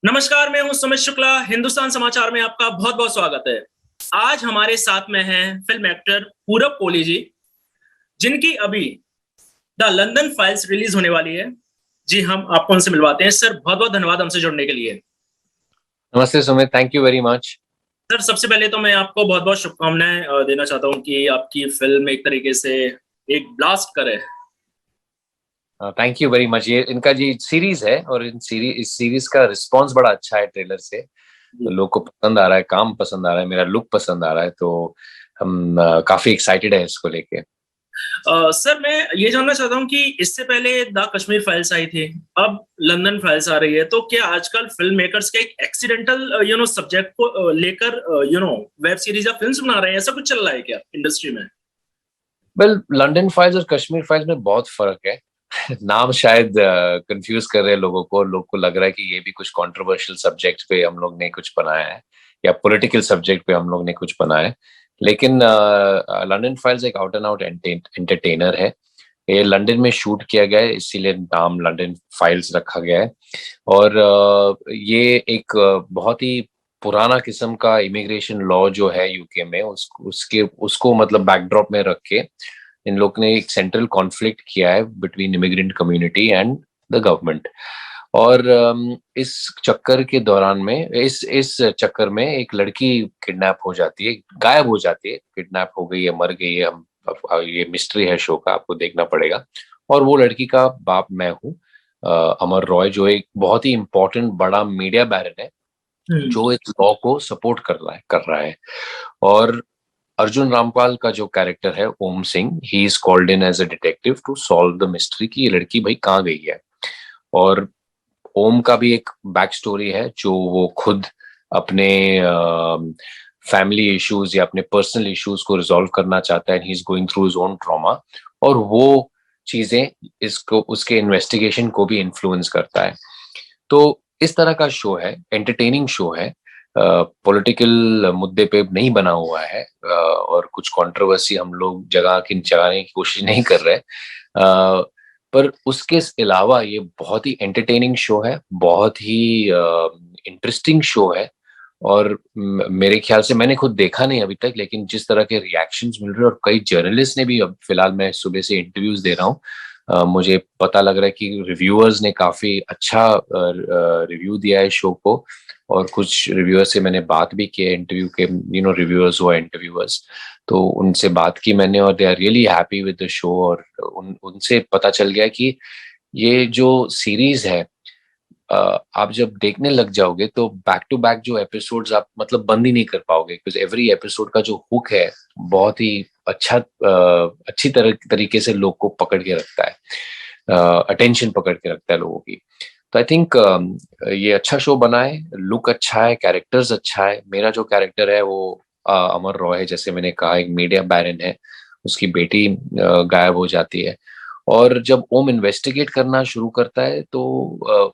नमस्कार, मैं हूं सुमित शुक्ला। हिंदुस्तान समाचार में आपका बहुत बहुत स्वागत है। आज हमारे साथ में हैं फिल्म एक्टर पूरब कोहली जी, जिनकी अभी द लंदन फाइल्स रिलीज होने वाली है। जी, हम आपको उनसे मिलवाते हैं। सर, बहुत बहुत धन्यवाद हमसे जुड़ने के लिए। नमस्ते Sumit, thank you very much. Sir, सबसे पहले तो मैं आपको बहुत बहुत शुभकामनाएं देना चाहता हूं कि आपकी फिल्म एक तरीके से एक ब्लास्ट करे। Thank you very much. ये इनका जी सीरीज है और इस सीरीज का रिस्पांस बड़ा अच्छा है ट्रेलर से। तो जी। लोग को पसंद आ रहा है, काम पसंद आ रहा है, मेरा लुक पसंद आ रहा है, तो हम काफी एक्साइटेड है इसको लेके। सर, मैं ये जानना चाहता हूँ कि इससे पहले द कश्मीर फाइल्स आई थी, अब लंदन फाइल्स आ रही है, तो क्या आजकल फिल्म मेकर्स के एक एक्सीडेंटल सब्जेक्ट को लेकर वेब सीरीज या फिल्म्स बना रहे हैं? ऐसा कुछ चल रहा है क्या इंडस्ट्री में? वेल, लंदन फाइल्स और कश्मीर फाइल्स में बहुत फर्क है। नाम शायद कंफ्यूज कर रहे हैं लोगों को। लोग को लग रहा है कि ये भी कुछ कंट्रोवर्शियल सब्जेक्ट पे हम लोग ने कुछ बनाया है या पॉलिटिकल सब्जेक्ट पे हम लोग ने कुछ बनाया है। लेकिन लंदन फाइल्स एक आउट एंड आउट एंटरटेनर है। ये लंदन में शूट किया गया है, इसीलिए नाम लंदन फाइल्स रखा गया है। और ये एक बहुत ही पुराना किस्म का इमिग्रेशन लॉ जो है यूके में, उसको मतलब बैकड्रॉप में रख के इन लोग ने एक सेंट्रल कॉन्फ्लिक्ट किया है between immigrant community and the government. और इस चक्कर के दौरान में इस चक्कर में एक लड़की किडनैप हो जाती है, गायब हो जाती है, किडनैप हो गई है, मर गई है। हम ये मिस्ट्री है शो का, आपको देखना पड़ेगा। और वो लड़की का बाप मैं हूँ, अमर रॉय, जो एक बहुत ही इंपॉर्टेंट बड़ा मीडिया बैरन है, हम्म। जो इस लॉ को सपोर्ट कर रहा है। और अर्जुन रामपाल का जो कैरेक्टर है Om Singh, he is called in as a detective to solve the mystery कि ये लड़की भाई कहाँ गई है। और ओम का भी एक बैक स्टोरी है, जो वो खुद अपने फैमिली इश्यूज या अपने पर्सनल इश्यूज को रिजॉल्व करना चाहता है। He is going through his own trauma, और वो चीजें इसको उसके इन्वेस्टिगेशन को भी इन्फ्लुएंस करता है। तो इस तरह का शो है, एंटरटेनिंग शो है। पॉलिटिकल मुद्दे पे नहीं बना हुआ है, और कुछ कंट्रोवर्सी हम लोग जगाने की कोशिश नहीं कर रहे। पर उसके अलावा ये बहुत ही एंटरटेनिंग शो है, बहुत ही इंटरेस्टिंग शो है। और मेरे ख्याल से, मैंने खुद देखा नहीं अभी तक, लेकिन जिस तरह के रिएक्शंस मिल रहे हैं, और कई जर्नलिस्ट ने भी, अब फिलहाल मैं सुबह से इंटरव्यूज दे रहा हूँ, मुझे पता लग रहा है कि रिव्यूअर्स ने काफी अच्छा रिव्यू दिया है शो को। और कुछ रिव्यूअर्स से मैंने बात भी की है, इंटरव्यू के, रिव्यूअर्स हुआ इंटरव्यूअर्स, तो उनसे बात की मैंने, और they are really happy with the show. और उनसे पता चल गया कि ये जो सीरीज है, आप जब देखने लग जाओगे तो बैक टू बैक जो एपिसोड्स आप मतलब बंद ही नहीं कर पाओगे, बिकॉज एवरी एपिसोड का जो हुक है बहुत ही अच्छी तरीके से लोग को पकड़ के रखता है, अटेंशन पकड़ के रखता है लोगों की। तो आई थिंक ये अच्छा शो बना है, लुक अच्छा है, कैरेक्टर्स अच्छा है। मेरा जो कैरेक्टर है वो अमर रॉय है, जैसे मैंने कहा, एक मीडिया बैरन है, उसकी बेटी गायब हो जाती है। और जब ओम इन्वेस्टिगेट करना शुरू करता है तो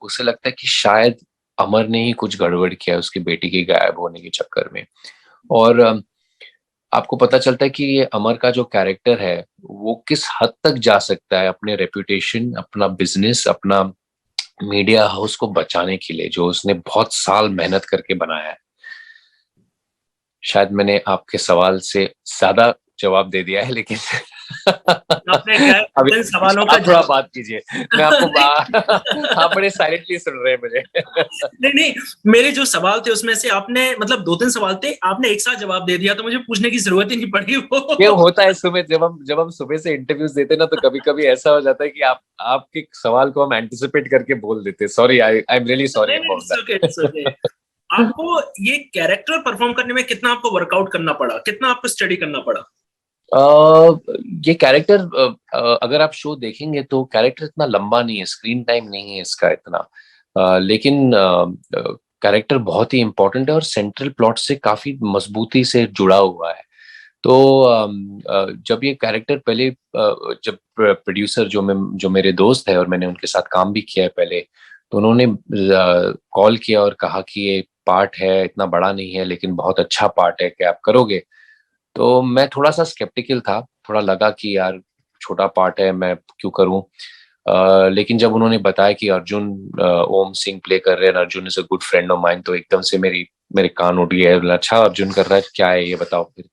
उसे लगता है कि शायद अमर ने ही कुछ गड़बड़ किया है उसकी बेटी के गायब होने के चक्कर में। और आपको पता चलता है कि ये अमर का जो कैरेक्टर है वो किस हद तक जा सकता है अपने रेपुटेशन, अपना बिजनेस, अपना मीडिया हाउस को बचाने के लिए, जो उसने बहुत साल मेहनत करके बनाया है। शायद मैंने आपके सवाल से ज्यादा जवाब दे दिया है, लेकिन आपने क्या है, अभी इन सवालों का आप थोड़ा जवाब। बात कीजिए। मैं आपको आप बड़े साइलेंटली सुन रहे हैं मुझे। नहीं नहीं, मेरे जो सवाल थे उसमें से आपने मतलब दो तीन सवाल थे, आपने एक साथ जवाब दे दिया, तो मुझे पूछने की जरूरत ही नहीं पड़ी ये वो। होता है सुमित, जब हम सुबह से इंटरव्यूज देते हैं ना, तो कभी कभी ऐसा हो जाता है कि आपके सवाल को हम एंटिसिपेट करके बोल देते हैं। Sorry, I am really sorry नहीं नहीं, about it's okay, it's okay. आपको ये कैरेक्टर परफॉर्म करने में कितना आपको वर्कआउट करना पड़ा, कितना आपको स्टडी करना पड़ा? ये कैरेक्टर, अगर आप शो देखेंगे तो कैरेक्टर इतना लंबा नहीं है, स्क्रीन टाइम नहीं है इसका इतना। लेकिन कैरेक्टर बहुत ही इंपॉर्टेंट है और सेंट्रल प्लॉट से काफी मजबूती से जुड़ा हुआ है। तो जब ये कैरेक्टर पहले, जब प्रोड्यूसर जो मेरे दोस्त है और मैंने उनके साथ काम भी किया है पहले, तो उन्होंने कॉल किया और कहा कि ये पार्ट है, इतना बड़ा नहीं है लेकिन बहुत अच्छा पार्ट है, कि आप करोगे? तो मैं थोड़ा सा स्केप्टिकल था, थोड़ा लगा कि यार छोटा पार्ट है, मैं क्यों करूं। लेकिन जब उन्होंने बताया कि अर्जुन ओम सिंह प्ले कर रहे हैं, Arjun is a good friend of mine, तो एकदम से मेरे कान उठ गए। बोला, अच्छा अर्जुन कर रहा है, क्या है ये बताओ फिर।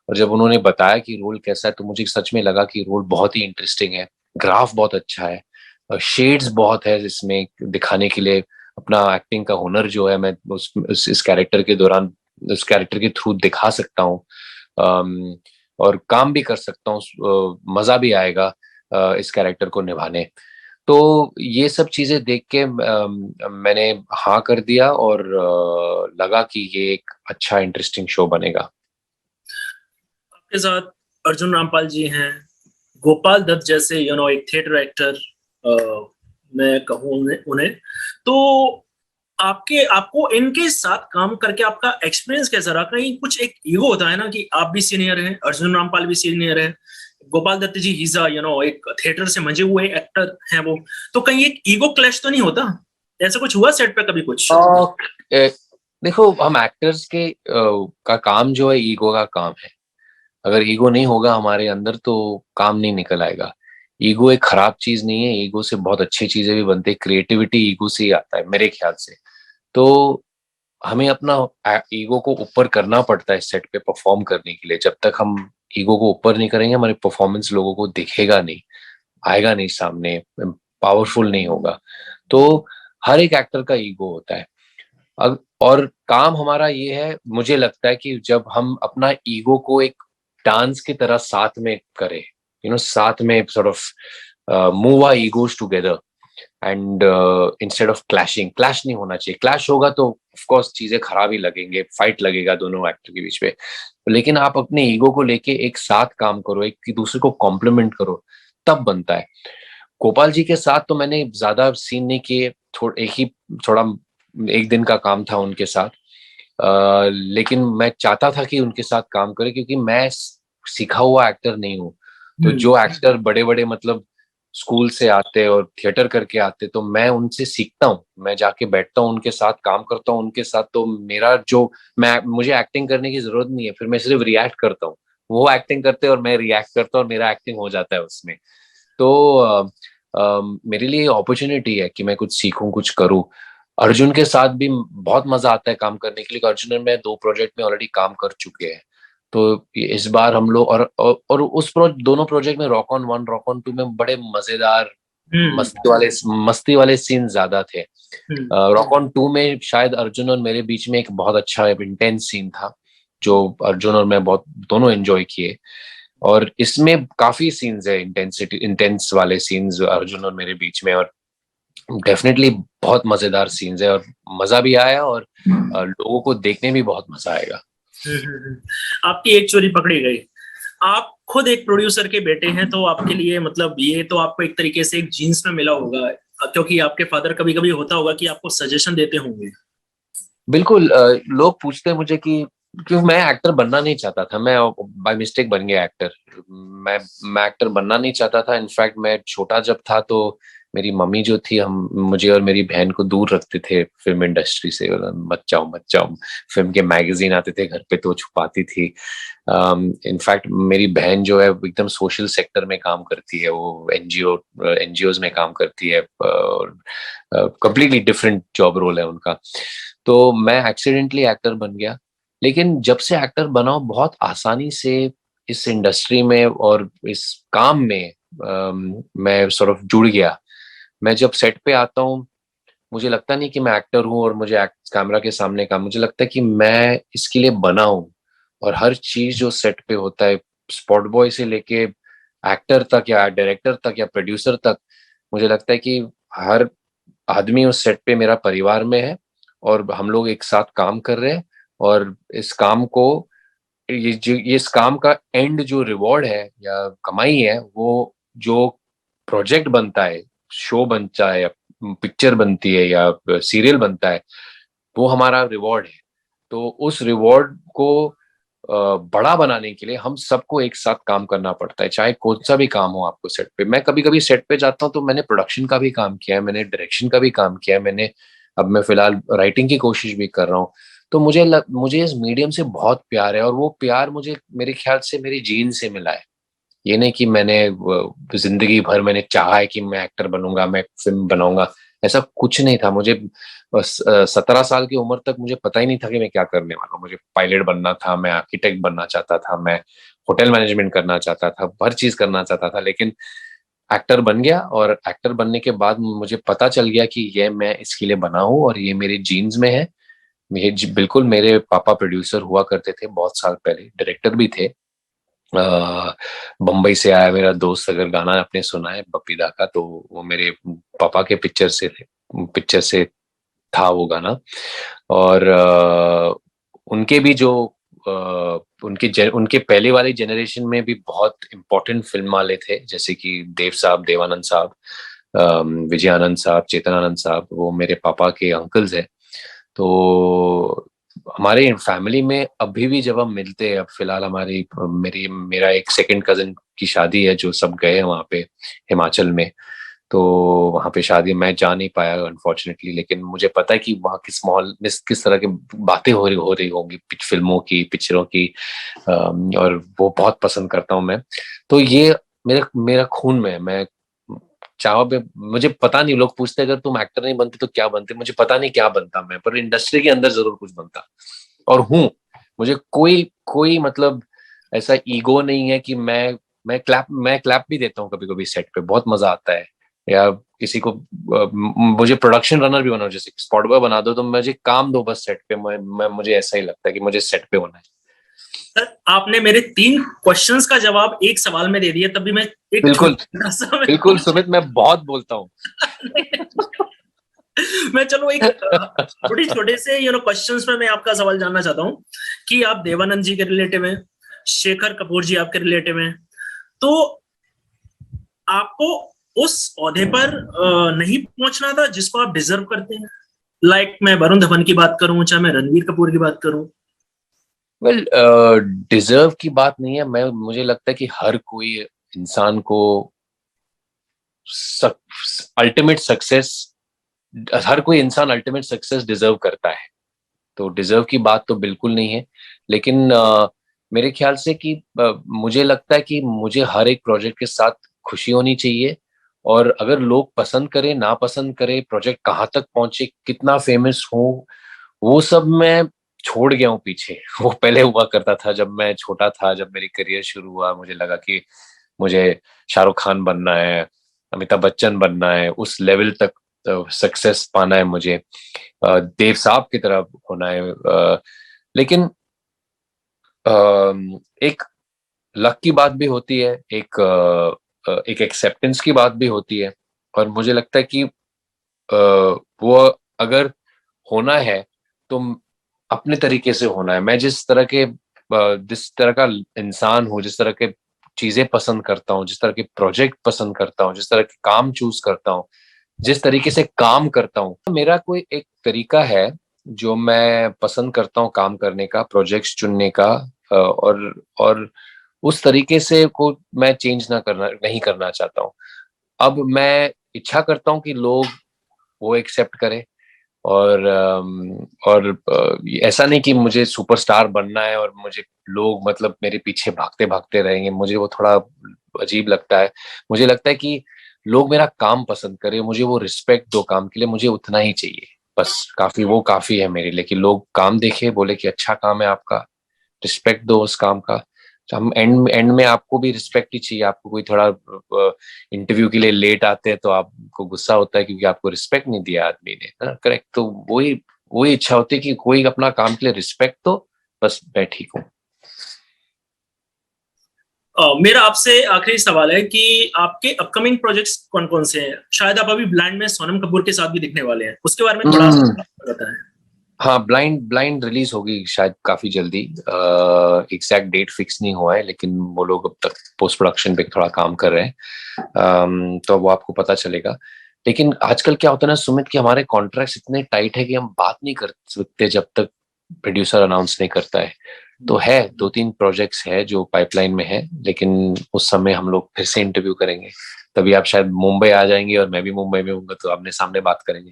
और जब उन्होंने बताया कि रोल कैसा है, तो मुझे सच में लगा कि रोल बहुत ही इंटरेस्टिंग है, ग्राफ बहुत अच्छा है, शेड्स बहुत है इसमें दिखाने के लिए। अपना एक्टिंग का हुनर जो है मैं इस कैरेक्टर के दौरान, उस कैरेक्टर के थ्रू दिखा सकता हूँ, और काम भी कर सकता हूँ, मजा भी आएगा इस कैरेक्टर को निभाने। तो ये सब चीजें देख के मैंने हाँ कर दिया, और लगा कि ये एक अच्छा इंटरेस्टिंग शो बनेगा। आपके साथ अर्जुन रामपाल जी हैं, गोपाल दत्त जैसे एक थिएटर एक्टर, मैं कहूँ उन्हें। तो आपको इनके साथ काम करके आपका एक्सपीरियंस कैसा रहा? कहीं कुछ एक ईगो होता है ना कि आप भी सीनियर हैं, अर्जुन रामपाल भी सीनियर है, गोपाल दत्त जी हिजा एक थिएटर से मंजे हुए एक्टर हैं वो, तो कहीं एक ईगो क्लैश तो नहीं होता? ऐसा कुछ हुआ सेट पे कभी कुछ? देखो, हम एक्टर्स के का काम जो है, ईगो का काम है। अगर ईगो नहीं होगा हमारे अंदर तो काम नहीं निकल आएगा। ईगो एक खराब चीज नहीं है, ईगो से बहुत अच्छी चीजें भी बनती है। क्रिएटिविटी ईगो से ही आता है मेरे ख्याल से। तो हमें अपना ईगो को ऊपर करना पड़ता है सेट पे परफॉर्म करने के लिए। जब तक हम ईगो को ऊपर नहीं करेंगे, हमारे परफॉर्मेंस लोगों को दिखेगा नहीं, आएगा नहीं सामने, पावरफुल नहीं होगा। तो हर एक एक्टर का ईगो होता है। और काम हमारा ये है, मुझे लगता है कि जब हम अपना ईगो को एक डांस की तरह साथ में करें, साथ में sort of move our egos together, and instead of clash नहीं होना चाहिए। क्लैश होगा तो ऑफ कोर्स चीजें खराब ही लगेंगे, फाइट लगेगा दोनों एक्टर के बीच में। लेकिन आप अपने ईगो को लेके एक साथ काम करो, एक दूसरे को कॉम्प्लीमेंट करो, तब बनता है। गोपाल जी के साथ तो मैंने ज्यादा सीन नहीं किए, थोड़ा एक दिन का काम था उनके साथ। लेकिन मैं चाहता था कि उनके साथ काम करे, क्योंकि मैं सीखा हुआ एक्टर नहीं हूँ। तो जो एक्टर बड़े बड़े मतलब स्कूल से आते और थिएटर करके आते, तो मैं उनसे सीखता हूँ, मैं जाके बैठता हूँ उनके साथ, काम करता हूँ उनके साथ। तो मेरा जो मुझे एक्टिंग करने की जरूरत नहीं है, फिर मैं सिर्फ रिएक्ट करता हूँ। वो एक्टिंग करते हैं और मैं रिएक्ट करता हूँ, और मेरा एक्टिंग हो जाता है उसमें। तो मेरे लिए अपॉर्चुनिटी है कि मैं कुछ सीखूं, कुछ करूं। अर्जुन के साथ भी बहुत मजा आता है काम करने के लिए। अर्जुन और मैं 2 प्रोजेक्ट में ऑलरेडी काम कर चुके हैं। तो इस बार हम लोग और दोनों प्रोजेक्ट में रॉक ऑन 1, रॉक ऑन 2 में बड़े मजेदार मस्ती वाले सीन ज्यादा थे। रॉक ऑन 2 में शायद अर्जुन और मेरे बीच में एक बहुत अच्छा इंटेंस सीन था, जो अर्जुन और मैं बहुत दोनों एंजॉय किए। और इसमें काफी सीन्स है, इंटेंस वाले सीन्स अर्जुन और मेरे बीच में, और डेफिनेटली बहुत मजेदार सीन्स है, और मजा भी आया, और लोगों को देखने भी बहुत मजा आएगा। आपकी एक चोरी पकड़ी गई। आप खुद एक प्रोड्यूसर के बेटे हैं, तो आपके लिए मतलब ये तो आपको एक तरीके से एक जीन्स में मिला होगा, क्योंकि आपके फादर कभी कभी होता होगा कि आपको सजेशन देते होंगे। बिल्कुल। लोग पूछते हैं मुझे कि क्यों मैं एक्टर बनना नहीं चाहता था। मैं बाय मिस्टेक बन गया एक्टर। मैं एक्टर बनना नहीं चाहता था। इनफैक्ट मैं छोटा जब था तो मेरी मम्मी जो थी, हम मुझे और मेरी बहन को दूर रखते थे फिल्म इंडस्ट्री से। मत जाओ मत जाओ, फिल्म के मैगजीन आते थे घर पे तो छुपाती थी। इनफैक्ट मेरी बहन जो है एकदम सोशल सेक्टर में काम करती है, वो एनजीओज में काम करती है, कंप्लीटली डिफरेंट जॉब रोल है उनका। तो मैं एक्सीडेंटली एक्टर बन गया। लेकिन जब से एक्टर बना हूं, बहुत आसानी से इस इंडस्ट्री में और इस काम में मैं सॉर्ट ऑफ जुड़ गया। मैं जब सेट पे आता हूँ, मुझे लगता नहीं कि मैं एक्टर हूँ और मुझे कैमरा के सामने काम, मुझे लगता है कि मैं इसके लिए बना हूँ। और हर चीज जो सेट पे होता है, स्पॉट बॉय से लेके एक्टर तक या डायरेक्टर तक या प्रोड्यूसर तक, मुझे लगता है कि हर आदमी उस सेट पे मेरा परिवार में है, और हम लोग एक साथ काम कर रहे हैं। और इस काम को, ये इस काम का एंड जो रिवॉर्ड है या कमाई है, वो जो प्रोजेक्ट बनता है, शो बनता है, या पिक्चर बनती है, या सीरियल बनता है, वो हमारा रिवॉर्ड है। तो उस रिवॉर्ड को बड़ा बनाने के लिए हम सबको एक साथ काम करना पड़ता है, चाहे कौन सा भी काम हो आपको सेट पे। मैं कभी कभी सेट पे जाता हूँ तो मैंने प्रोडक्शन का भी काम किया है, मैंने डायरेक्शन का भी काम किया है, अब मैं फिलहाल राइटिंग की कोशिश भी कर रहा हूँ। तो मुझे इस मीडियम से बहुत प्यार है, और वो प्यार मुझे मेरे ख्याल से मेरी जीन से मिला है। ये नहीं कि मैंने जिंदगी भर मैंने चाहा है कि मैं एक्टर बनूंगा, मैं फिल्म बनाऊंगा, ऐसा कुछ नहीं था। मुझे 17 साल की उम्र तक मुझे पता ही नहीं था कि मैं क्या करने वाला हूँ। मुझे पायलट बनना था, मैं आर्किटेक्ट बनना चाहता था, मैं होटल मैनेजमेंट करना चाहता था, हर चीज करना चाहता था, लेकिन एक्टर बन गया। और एक्टर बनने के बाद मुझे पता चल गया कि ये मैं इसके लिए बना हूँ और ये मेरे जीन्स में है। बिल्कुल, मेरे पापा प्रोड्यूसर हुआ करते थे बहुत साल पहले, डायरेक्टर भी थे। बम्बई से आया मेरा दोस्त, अगर गाना आपने सुना है बपीदा का, तो वो मेरे पापा के पिक्चर से था वो गाना। और उनके भी जो उनके पहले वाले जनरेशन में भी बहुत इम्पोर्टेंट फिल्म वाले थे, जैसे कि देव साहब, देवानंद साहब, विजयानंद साहब, चेतनानंद साहब, वो मेरे पापा के अंकल्स हैं। तो हमारे फैमिली में अभी भी जब हम मिलते हैं, अब फिलहाल मेरा एक सेकंड कजिन की शादी है, जो सब गए हैं वहां पे हिमाचल में। तो वहां पे शादी मैं जा नहीं पाया अनफॉर्चुनेटली, लेकिन मुझे पता है कि वहाँ किस माहौल में किस तरह की बातें हो रही होंगी, फिल्मों की, पिक्चरों की। और वो बहुत पसंद करता हूँ मैं। तो ये मेरा मेरा खून में है। मैं चाहो पे, मुझे पता नहीं, लोग पूछते अगर तुम एक्टर नहीं बनते तो क्या बनते, मुझे पता नहीं क्या बनता मैं, पर इंडस्ट्री के अंदर जरूर कुछ बनता। और हूँ। मुझे कोई कोई मतलब ऐसा ईगो नहीं है कि मैं क्लैप भी देता हूँ कभी कभी सेट पे, बहुत मजा आता है। या किसी को मुझे प्रोडक्शन रनर भी बना, जैसे स्पॉट बॉय बना दो तो मुझे काम दो बस सेट पे, मुझे ऐसा ही लगता है कि मुझे सेट पे होना है। सर, आपने मेरे 3 क्वेश्चंस का जवाब एक सवाल में दे दिया, तभी मैं एक बिल्कुल छोटा सा मैं बिल्कुल सुमित, मैं बहुत बोलता हूँ। मैं चलो एक छोटे छोटे से क्वेश्चंस में मैं आपका सवाल जानना चाहता हूँ कि आप देवानंद जी के रिलेटिव हैं, शेखर कपूर जी आपके रिलेटिव हैं, तो आपको उस ओहदे पर नहीं पहुंचना था जिसको आप डिजर्व करते हैं? लाइक मैं वरुण धवन की बात करूं, चाहे मैं रणवीर कपूर की बात करूं। वेल, डिजर्व की बात नहीं है। मुझे लगता है कि हर कोई इंसान को अल्टीमेट सक्सेस हर कोई इंसान अल्टीमेट सक्सेस डिजर्व करता है। तो डिजर्व की बात तो बिल्कुल नहीं है। लेकिन मेरे ख्याल से कि मुझे लगता है कि मुझे हर एक प्रोजेक्ट के साथ खुशी होनी चाहिए। और अगर लोग पसंद करें ना पसंद करें, प्रोजेक्ट कहाँ तक पहुंचे, कितना फेमस हो, वो सब मैं छोड़ गया हूँ पीछे। वो पहले हुआ करता था जब मैं छोटा था, जब मेरी करियर शुरू हुआ, मुझे लगा कि मुझे शाहरुख खान बनना है, अमिताभ बच्चन बनना है, उस लेवल तक सक्सेस पाना है मुझे, देव साहब की तरह होना है। लेकिन एक लक की बात भी होती है, एक एक्सेप्टेंस की बात भी होती है। और मुझे लगता है कि वो अगर होना है तो अपने तरीके से होना है। मैं जिस तरह का इंसान हूँ, जिस तरह के चीजें पसंद करता हूँ, जिस तरह के प्रोजेक्ट पसंद करता हूँ, जिस तरह के काम चूज करता हूँ, जिस तरीके से काम करता हूँ, मेरा कोई एक तरीका है जो मैं पसंद करता हूँ काम करने का, प्रोजेक्ट्स चुनने का। और उस तरीके से को मैं चेंज नहीं करना चाहता हूँ। अब मैं इच्छा करता हूँ कि लोग वो एक्सेप्ट करें। ऐसा नहीं कि मुझे सुपरस्टार बनना है और मुझे लोग मतलब मेरे पीछे भागते भागते रहेंगे, मुझे वो थोड़ा अजीब लगता है। मुझे लगता है कि लोग मेरा काम पसंद करें, मुझे वो रिस्पेक्ट दो काम के लिए, मुझे उतना ही चाहिए। बस काफी है मेरे लिए कि लोग काम देखे, बोले कि अच्छा काम है आपका, रिस्पेक्ट दो उस काम का। तो हम एंड एंड में आपको भी रिस्पेक्ट ही चाहिए। आपको कोई थोड़ा इंटरव्यू के लिए लेट आते हैं तो आपको गुस्सा होता है क्योंकि आपको रिस्पेक्ट नहीं दिया आदमी ने, ना? करेक्ट। तो वही वही इच्छा होती है कि कोई अपना काम के लिए रिस्पेक्ट दो, बस मैं ठीक हूँ। मेरा आपसे आखिरी सवाल है कि आपके अपकमिंग प्रोजेक्ट्स कौन कौन से हैं? शायद आप अभी ब्लाइंड में सोनम कपूर के साथ भी दिखने वाले हैं, उसके बारे में थोड़ा बताएं। हाँ, ब्लाइंड ब्लाइंड रिलीज होगी शायद काफी जल्दी। एग्जैक्ट डेट फिक्स नहीं हुआ है, लेकिन वो लोग अब तक पोस्ट प्रोडक्शन पे थोड़ा काम कर रहे हैं। तो वो आपको पता चलेगा। लेकिन आजकल क्या होता है ना सुमित, कि हमारे कॉन्ट्रैक्ट्स इतने टाइट है कि हम बात नहीं कर सकते जब तक प्रोड्यूसर अनाउंस नहीं करता है। तो है 2-3 प्रोजेक्ट्स है जो पाइपलाइन में है, लेकिन उस समय हम लोग फिर से इंटरव्यू करेंगे। तभी आप शायद मुंबई आ जाएंगे और मैं भी मुंबई में हूँगा, तो आमने सामने बात करेंगे।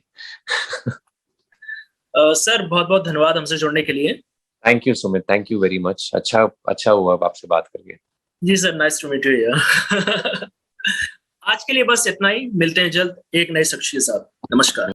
सर, बहुत बहुत धन्यवाद हमसे जुड़ने के लिए। Thank you Sumit, thank you very much. अच्छा अच्छा हुआ आपसे बात करके। जी sir, nice to meet you. आज के लिए बस इतना ही, मिलते हैं जल्द एक नए शख्स के साथ। नमस्कार।